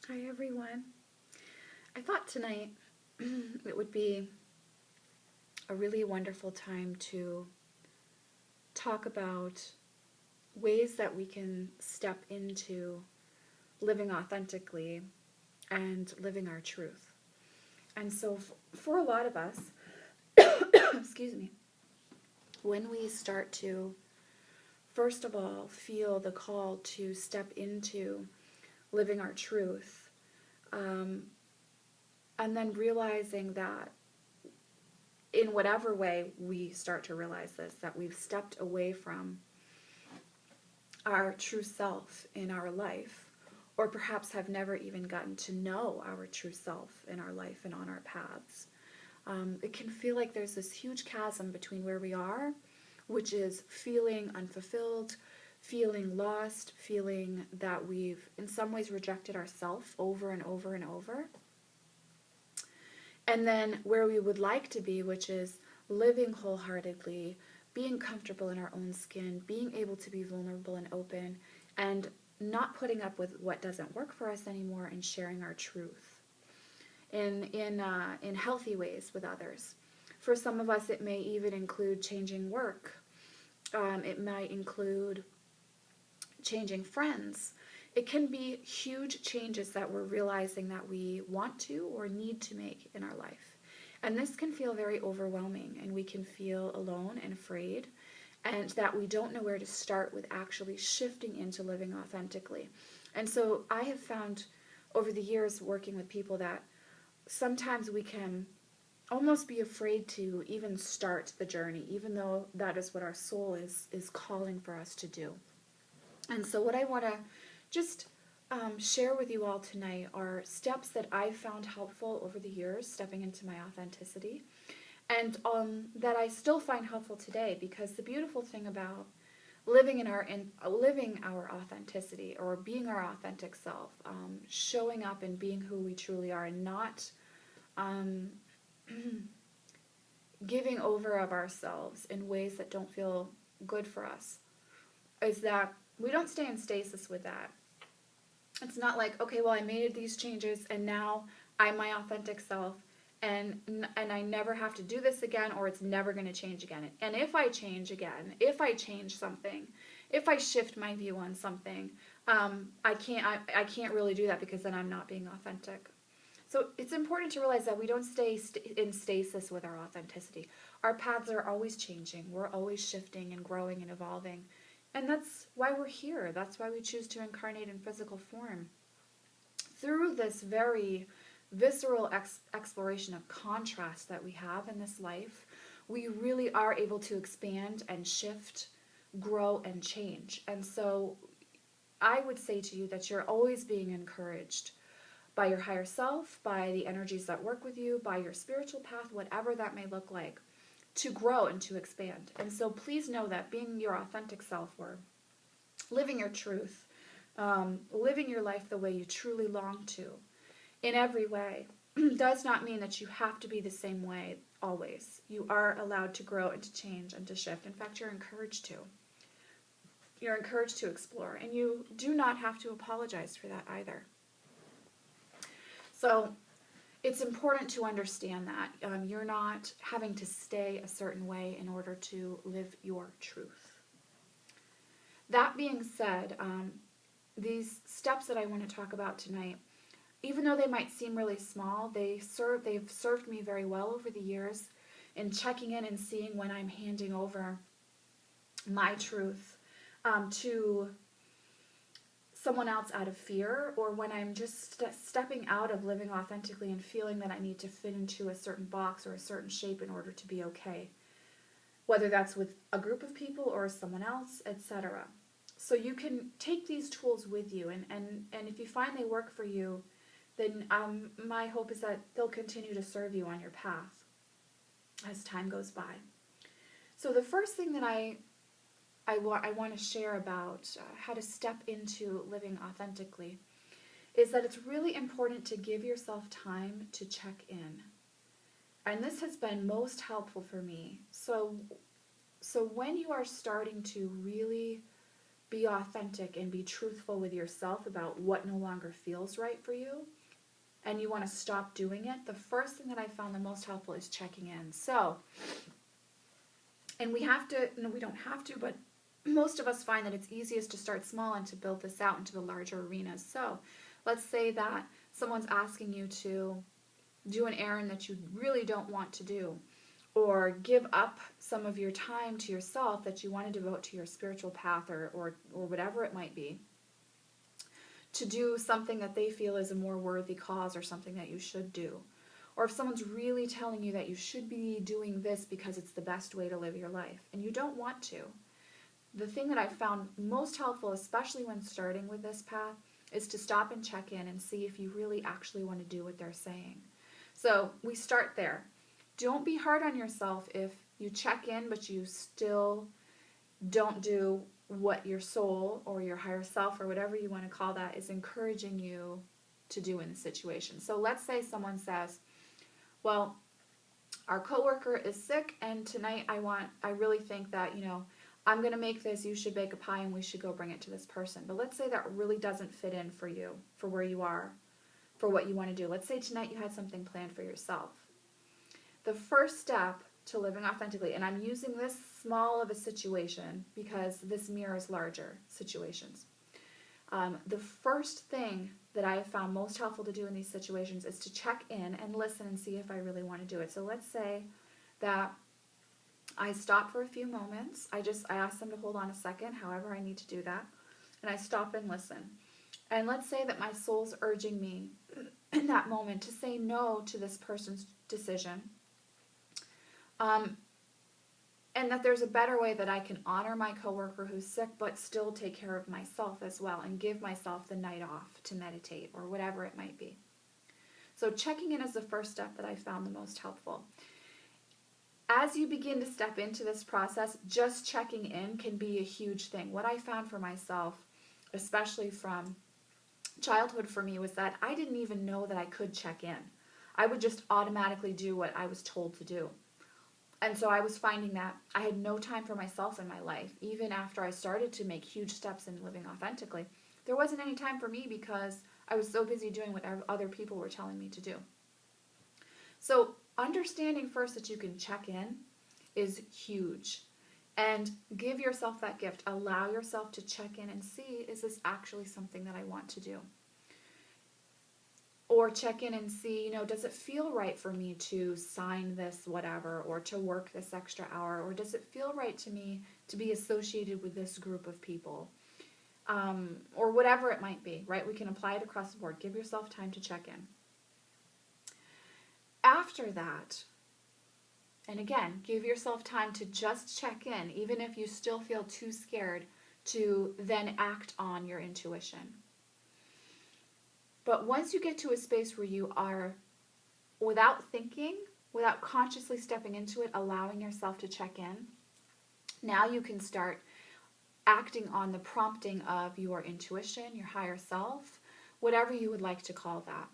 Hi everyone. I thought tonight it would be a really wonderful time to talk about ways that we can step into living authentically and living our truth. And so, for a lot of us, excuse me, when we start to, first of all, feel the call to step into living our truth, um, and then realizing that in whatever way we start to realize this, that we've stepped away from our true self in our life, or perhaps have never even gotten to know our true self in our life and on our paths. It can feel like there's this huge chasm between where we are, which is feeling unfulfilled, feeling lost, feeling that we've in some ways rejected ourselves over and over and over, and then where we would like to be, which is living wholeheartedly, being comfortable in our own skin, being able to be vulnerable and open, and not putting up with what doesn't work for us anymore, and sharing our truth in healthy ways with others. For some of us, it may even include changing work. It might include changing friends. It can be huge changes that we're realizing that we want to or need to make in our life. And this can feel very overwhelming, and we can feel alone and afraid, and that we don't know where to start with actually shifting into living authentically. And so I have found over the years working with people that sometimes we can almost be afraid to even start the journey, even though that is what our soul is calling for us to do. And so what I want to just share with you all tonight are steps that I've found helpful over the years, stepping into my authenticity, and that I still find helpful today. Because the beautiful thing about living living our authenticity, or being our authentic self, showing up and being who we truly are, and not um, giving over of ourselves in ways that don't feel good for us, is that we don't stay in stasis with that. It's not like, okay, well, I made these changes and now I'm my authentic self, and I never have to do this again, or it's never going to change again. And if I change again, if I change something, if I shift my view on something, I can't really do that, because then I'm not being authentic. So it's important to realize that we don't stay in stasis with our authenticity. Our paths are always changing. We're always shifting and growing and evolving. And that's why we're here. That's why we choose to incarnate in physical form. Through this very visceral exploration of contrast that we have in this life, we really are able to expand and shift, grow, and change. And so I would say to you that you're always being encouraged by your higher self, by the energies that work with you, by your spiritual path, whatever that may look like, to grow and to expand. And so please know that being your authentic self, or living your truth, living your life the way you truly long to, in every way, does not mean that you have to be the same way always. You are allowed to grow and to change and to shift. In fact, you're encouraged to. You're encouraged to explore, and you do not have to apologize for that either. So it's important to understand that you're not having to stay a certain way in order to live your truth. That being said, these steps that I want to talk about tonight, even though they might seem really small, they've served me very well over the years in checking in and seeing when I'm handing over my truth to someone else out of fear, or when I'm just stepping out of living authentically and feeling that I need to fit into a certain box or a certain shape in order to be okay, whether that's with a group of people or someone else, etc. So you can take these tools with you, and if you find they work for you, then my hope is that they'll continue to serve you on your path as time goes by. So the first thing that I want to share about how to step into living authentically is that it's really important to give yourself time to check in. And this has been most helpful for me. So when you are starting to really be authentic and be truthful with yourself about what no longer feels right for you, and you want to stop doing it, the first thing that I found the most helpful is checking in. So, and we have to, no, we don't have to, but most of us find that it's easiest to start small and to build this out into the larger arenas. So let's say that someone's asking you to do an errand that you really don't want to do, or give up some of your time to yourself that you want to devote to your spiritual path or whatever it might be, to do something that they feel is a more worthy cause or something that you should do. Or if someone's really telling you that you should be doing this because it's the best way to live your life and you don't want to, the thing that I found most helpful, especially when starting with this path, is to stop and check in and see if you really actually want to do what they're saying. So we start there. Don't be hard on yourself if you check in but you still don't do what your soul or your higher self or whatever you want to call that is encouraging you to do in the situation. So let's say someone says, well, our coworker is sick and tonight I really think that, I'm going to make this, you should bake a pie and we should go bring it to this person. But let's say that really doesn't fit in for you, for where you are, for what you want to do. Let's say tonight you had something planned for yourself. The first step to living authentically, and I'm using this small of a situation because this mirrors larger situations. The first thing that I have found most helpful to do in these situations is to check in and listen and see if I really want to do it. So let's say that I stop for a few moments. I ask them to hold on a second, however I need to do that, and I stop and listen. And let's say that my soul's urging me in that moment to say no to this person's decision, and that there's a better way that I can honor my coworker who's sick but still take care of myself as well and give myself the night off to meditate or whatever it might be. So checking in is the first step that I found the most helpful. As you begin to step into this process, just checking in can be a huge thing. What I found for myself, especially from childhood for me, was that I didn't even know that I could check in. I would just automatically do what I was told to do. And so I was finding that I had no time for myself in my life. Even after I started to make huge steps in living authentically, there wasn't any time for me because I was so busy doing what other people were telling me to do. So understanding first that you can check in is huge. And give yourself that gift. Allow yourself to check in and see, is this actually something that I want to do? Or check in and see, does it feel right for me to sign this whatever, or to work this extra hour, or does it feel right to me to be associated with this group of people? Or whatever it might be, right? We can apply it across the board. Give yourself time to check in. After that, and again, give yourself time to just check in, even if you still feel too scared to then act on your intuition. But once you get to a space where you are, without thinking, without consciously stepping into it, allowing yourself to check in, now you can start acting on the prompting of your intuition, your higher self, whatever you would like to call that.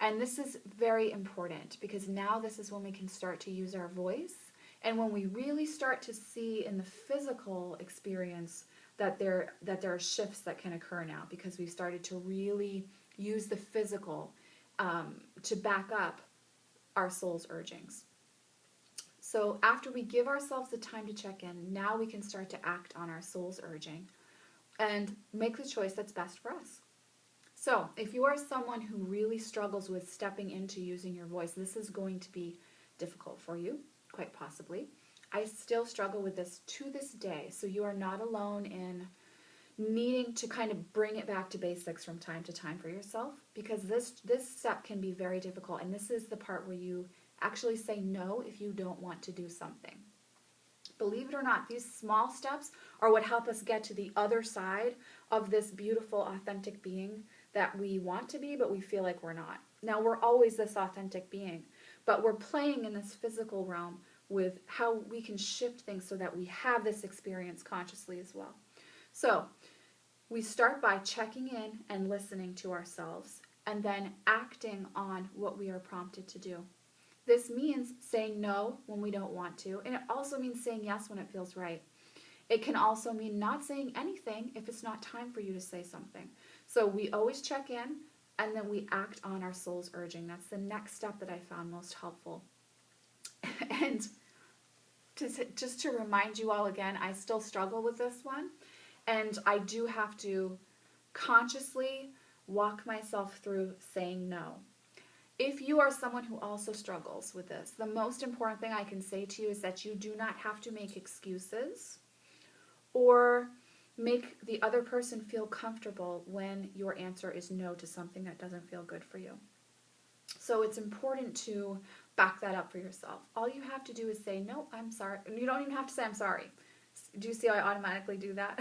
And this is very important because now this is when we can start to use our voice, and when we really start to see in the physical experience that there are shifts that can occur now because we've started to really use the physical to back up our soul's urgings. So after we give ourselves the time to check in, now we can start to act on our soul's urging and make the choice that's best for us. So if you are someone who really struggles with stepping into using your voice, this is going to be difficult for you, quite possibly. I still struggle with this to this day, so you are not alone in needing to kind of bring it back to basics from time to time for yourself, because this step can be very difficult, and this is the part where you actually say no if you don't want to do something. Believe it or not, these small steps are what help us get to the other side of this beautiful, authentic being that we want to be, but we feel like we're not. Now, we're always this authentic being, but we're playing in this physical realm with how we can shift things so that we have this experience consciously as well. So we start by checking in and listening to ourselves, and then acting on what we are prompted to do. This means saying no when we don't want to, and it also means saying yes when it feels right. It can also mean not saying anything if it's not time for you to say something. So we always check in and then we act on our soul's urging. That's the next step that I found most helpful. And just to remind you all again, I still struggle with this one. And I do have to consciously walk myself through saying no. If you are someone who also struggles with this, the most important thing I can say to you is that you do not have to make excuses or make the other person feel comfortable when your answer is no to something that doesn't feel good for you. So it's important to back that up for yourself. All you have to do is say, no, I'm sorry. You don't even have to say, I'm sorry. Do you see how I automatically do that?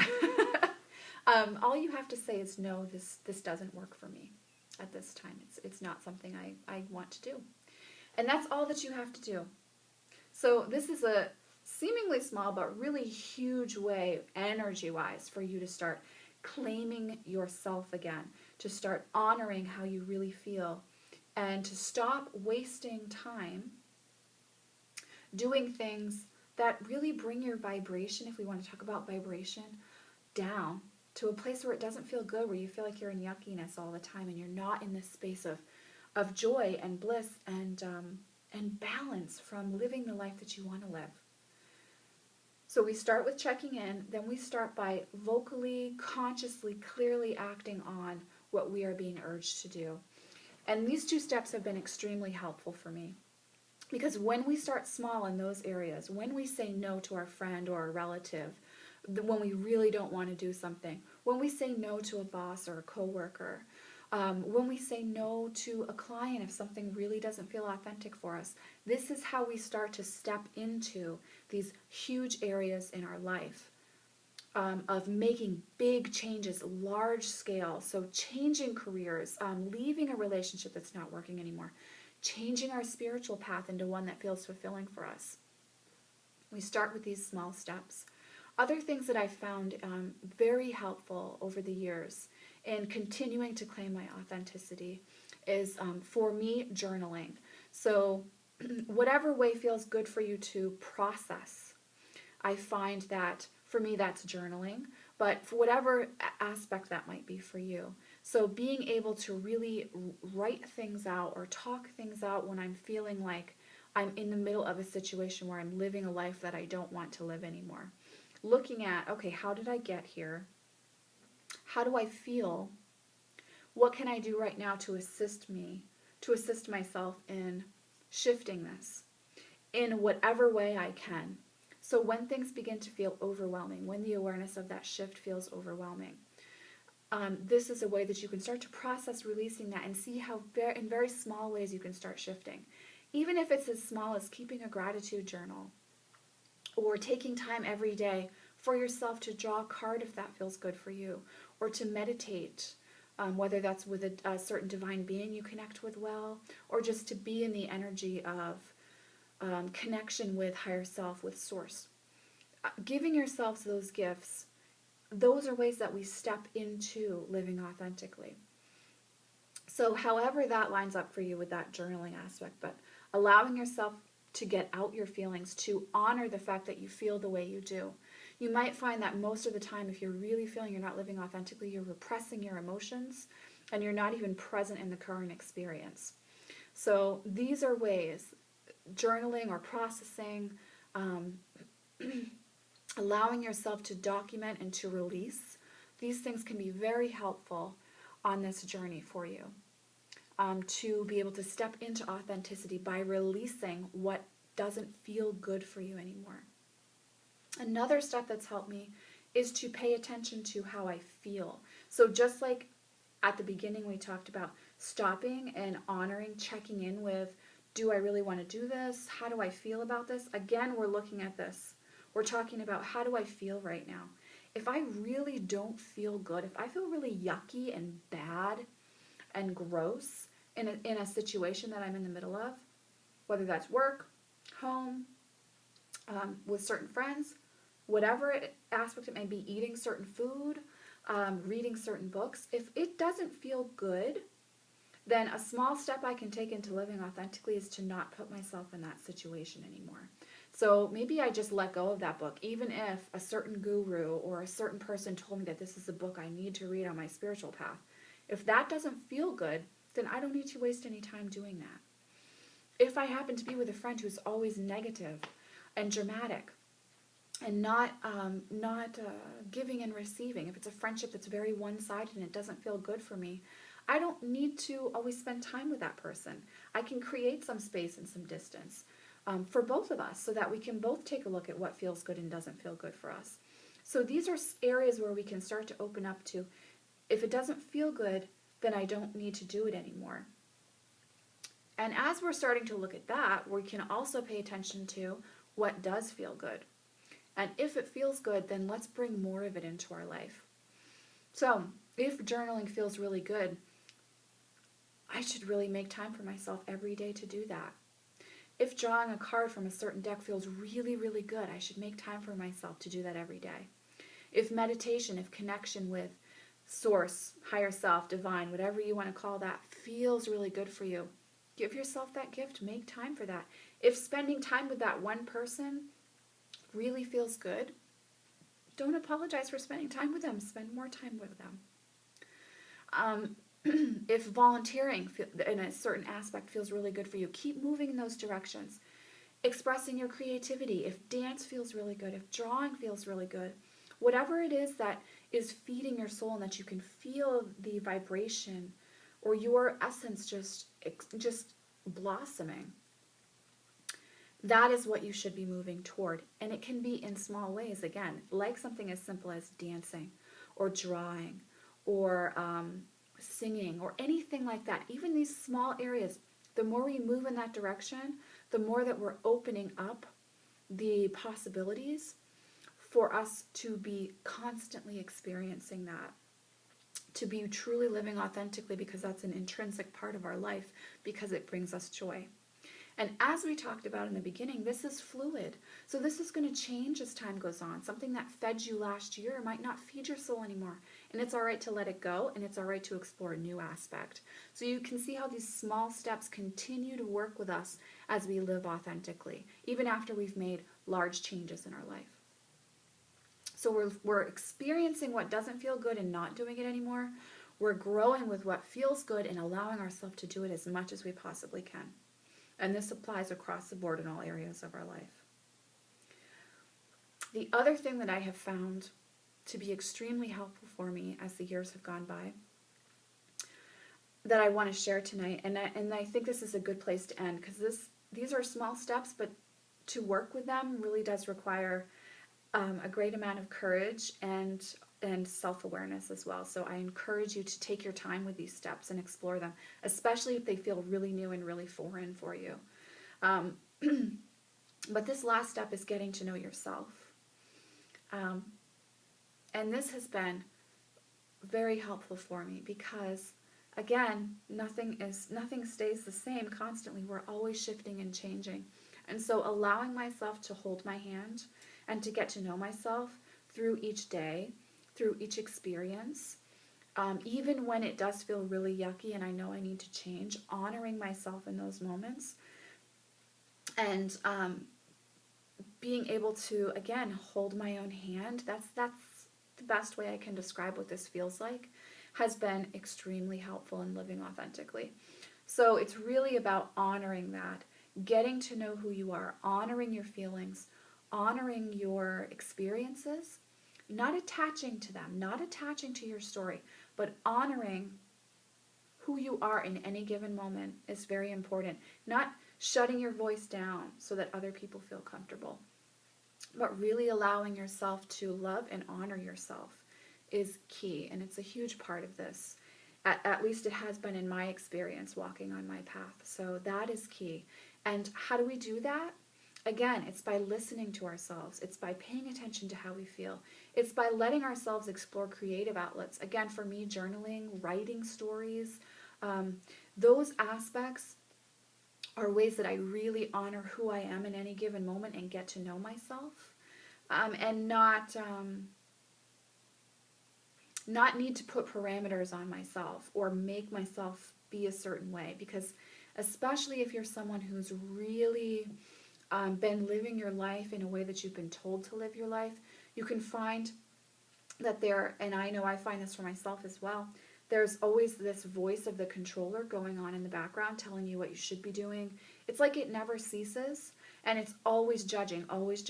All you have to say is, no, this doesn't work for me at this time. It's not something I want to do. And that's all that you have to do. So this is a seemingly small but really huge way, energy-wise, for you to start claiming yourself again, to start honoring how you really feel, and to stop wasting time doing things that really bring your vibration, if we want to talk about vibration, down to a place where it doesn't feel good, where you feel like you're in yuckiness all the time and you're not in this space of joy and bliss and balance from living the life that you want to live. So we start with checking in, then we start by vocally, consciously, clearly acting on what we are being urged to do. And these two steps have been extremely helpful for me. Because when we start small in those areas, when we say no to our friend or a relative, when we really don't want to do something, when we say no to a boss or a coworker, when we say no to a client if something really doesn't feel authentic for us, this is how we start to step into these huge areas in our life of making big changes, large scale. So changing careers, leaving a relationship that's not working anymore, changing our spiritual path into one that feels fulfilling for us. We start with these small steps. Other things that I've found very helpful over the years in continuing to claim my authenticity is, for me, journaling. So whatever way feels good for you to process, I find that for me that's journaling, but for whatever aspect that might be for you. So being able to really write things out or talk things out when I'm feeling like I'm in the middle of a situation where I'm living a life that I don't want to live anymore. Looking at, okay, how did I get here? How do I feel? What can I do right now to assist myself in shifting this in whatever way I can? So when things begin to feel overwhelming, when the awareness of that shift feels overwhelming, this is a way that you can start to process releasing that and see how in very small ways you can start shifting. Even if it's as small as keeping a gratitude journal or taking time every day for yourself to draw a card if that feels good for you, or to meditate, whether that's with a certain divine being you connect with well, or just to be in the energy of connection with higher self, with source. Giving yourselves those gifts, those are ways that we step into living authentically. So however that lines up for you with that journaling aspect, but allowing yourself to get out your feelings, to honor the fact that you feel the way you do. You might find that most of the time, if you're really feeling you're not living authentically, you're repressing your emotions and you're not even present in the current experience. So these are ways, journaling or processing, allowing yourself to document and to release. These things can be very helpful on this journey for you. To be able to step into authenticity by releasing what doesn't feel good for you anymore. Another step that's helped me is to pay attention to how I feel. So just like at the beginning we talked about stopping and honoring, checking in with, do I really want to do this? How do I feel about this? Again, we're looking at this. We're talking about, how do I feel right now? If I really don't feel good, if I feel really yucky and bad and gross in a situation that I'm in the middle of, whether that's work, home, with certain friends, whatever aspect it may be, eating certain food, reading certain books, if it doesn't feel good, then a small step I can take into living authentically is to not put myself in that situation anymore. So maybe I just let go of that book, even if a certain guru or a certain person told me that this is a book I need to read on my spiritual path. If that doesn't feel good, then I don't need to waste any time doing that. If I happen to be with a friend who's always negative and dramatic and not giving and receiving, if it's a friendship that's very one-sided and it doesn't feel good for me, I don't need to always spend time with that person. I can create some space and some distance for both of us so that we can both take a look at what feels good and doesn't feel good for us. So these are areas where we can start to open up to, if it doesn't feel good, then I don't need to do it anymore. And as we're starting to look at that, we can also pay attention to what does feel good. And if it feels good, then let's bring more of it into our life. So if journaling feels really good, I should really make time for myself every day to do that. If drawing a card from a certain deck feels really, really good, I should make time for myself to do that every day. If meditation, if connection with source, higher self, divine, whatever you want to call that, feels really good for you, give yourself that gift. Make time for that. If spending time with that one person really feels good, don't apologize for spending time with them. Spend more time with them. If volunteering in a certain aspect feels really good for you, keep moving in those directions. Expressing your creativity, if dance feels really good, if drawing feels really good, whatever it is that is feeding your soul and that you can feel the vibration or your essence just blossoming, that is what you should be moving toward. And it can be in small ways, again, like something as simple as dancing or drawing or singing or anything like that. Even these small areas, the more we move in that direction, the more that we're opening up the possibilities for us to be constantly experiencing that, to be truly living authentically, because that's an intrinsic part of our life, because it brings us joy. And as we talked about in the beginning, this is fluid. So this is going to change as time goes on. Something that fed you last year might not feed your soul anymore. And it's all right to let it go, and it's all right to explore a new aspect. So you can see how these small steps continue to work with us as we live authentically, even after we've made large changes in our life. So we're experiencing what doesn't feel good and not doing it anymore. We're growing with what feels good and allowing ourselves to do it as much as we possibly can. And this applies across the board in all areas of our life. The other thing that I have found to be extremely helpful for me as the years have gone by, that I want to share tonight, and I think this is a good place to end, because these are small steps, but to work with them really does require a great amount of courage and self-awareness as well. So I encourage you to take your time with these steps and explore them, especially if they feel really new and really foreign for you. But this last step is getting to know yourself. And this has been very helpful for me because, again, nothing stays the same constantly. We're always shifting and changing. And so allowing myself to hold my hand and to get to know myself through each day, through each experience, even when it does feel really yucky and I know I need to change, honoring myself in those moments, and being able to, again, hold my own hand, that's the best way I can describe what this feels like, has been extremely helpful in living authentically. So it's really about honoring that, getting to know who you are, honoring your feelings, honoring your experiences, not attaching to them, not attaching to your story, but honoring who you are in any given moment is very important. Not shutting your voice down so that other people feel comfortable, but really allowing yourself to love and honor yourself is key, and it's a huge part of this. At least it has been in my experience walking on my path. So that is key. And how do we do that? Again, it's by listening to ourselves. It's by paying attention to how we feel. It's by letting ourselves explore creative outlets. Again, for me, journaling, writing stories, those aspects are ways that I really honor who I am in any given moment and get to know myself, and not need to put parameters on myself or make myself be a certain way. Because especially if you're someone who's really been living your life in a way that you've been told to live your life, you can find that there, and I know I find this for myself as well, there's always this voice of the controller going on in the background telling you what you should be doing. It's like it never ceases, and it's always judging, always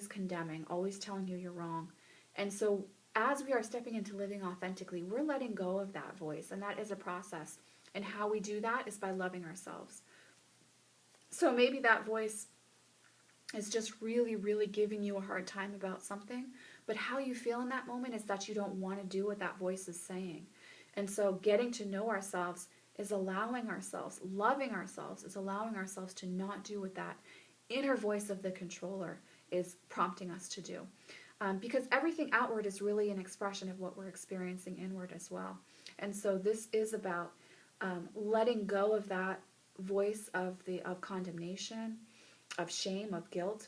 condemning, always telling you you're wrong. And so as we are stepping into living authentically, we're letting go of that voice, and that is a process. And how we do that is by loving ourselves. So maybe that voice is just really, really giving you a hard time about something, but how you feel in that moment is that you don't want to do what that voice is saying. And so getting to know ourselves is allowing ourselves, loving ourselves is allowing ourselves to not do what that inner voice of the controller is prompting us to do. Because everything outward is really an expression of what we're experiencing inward as well. And so this is about letting go of that voice of condemnation, of shame, of guilt,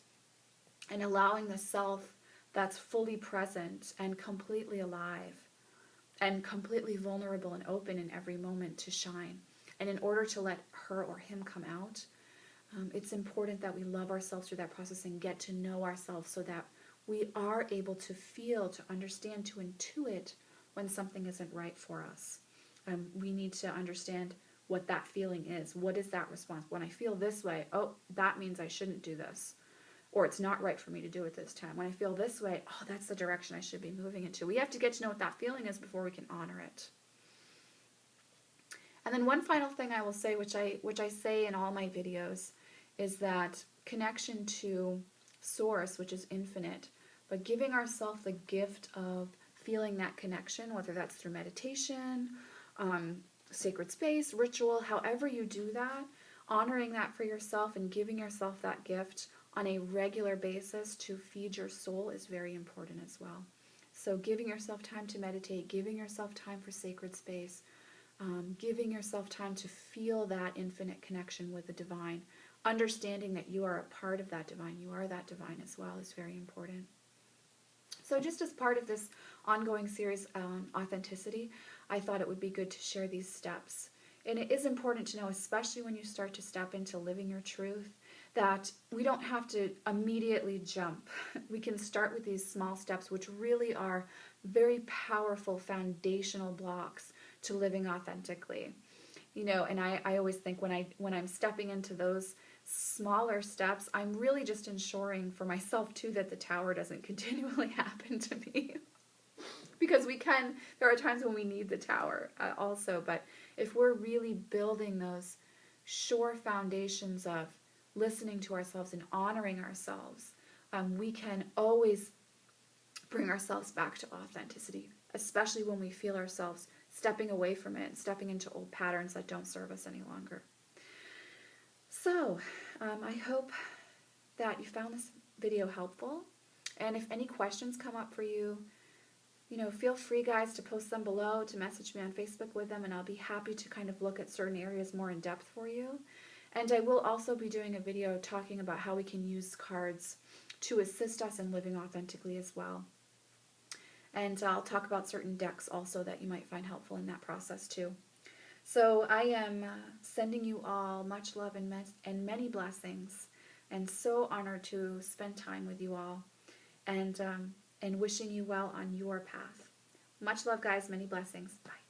and allowing the self that's fully present and completely alive and completely vulnerable and open in every moment to shine. And in order to let her or him come out, it's important that we love ourselves through that process and get to know ourselves so that we are able to feel, to understand, to intuit when something isn't right for us. We need to understand what that feeling is. What is that response? When I feel this way, oh, that means I shouldn't do this. Or it's not right for me to do it this time. When I feel this way, oh, that's the direction I should be moving into. We have to get to know what that feeling is before we can honor it. And then one final thing I will say, which I say in all my videos, is that connection to Source, which is infinite, but giving ourselves the gift of feeling that connection, whether that's through meditation, sacred space, ritual, however you do that, honoring that for yourself and giving yourself that gift on a regular basis to feed your soul is very important as well. So giving yourself time to meditate, giving yourself time for sacred space, giving yourself time to feel that infinite connection with the divine, understanding that you are a part of that divine, you are that divine as well, is very important. So just as part of this ongoing series on authenticity, I thought it would be good to share these steps. And it is important to know, especially when you start to step into living your truth, that we don't have to immediately jump. We can start with these small steps, which really are very powerful foundational blocks to living authentically. You know, and I always think when I'm stepping into those smaller steps, I'm really just ensuring for myself too that the tower doesn't continually happen to me. Because there are times when we need the tower also, but if we're really building those sure foundations of listening to ourselves and honoring ourselves, we can always bring ourselves back to authenticity, especially when we feel ourselves stepping away from it and stepping into old patterns that don't serve us any longer. So, I hope that you found this video helpful, and if any questions come up for you, feel free, guys, to post them below, to message me on Facebook with them, and I'll be happy to kind of look at certain areas more in depth for you. And I will also be doing a video talking about how we can use cards to assist us in living authentically as well. And I'll talk about certain decks also that you might find helpful in that process too. So I am sending you all much love and many blessings, and so honored to spend time with you all, and wishing you well on your path. Much love, guys. Many blessings. Bye.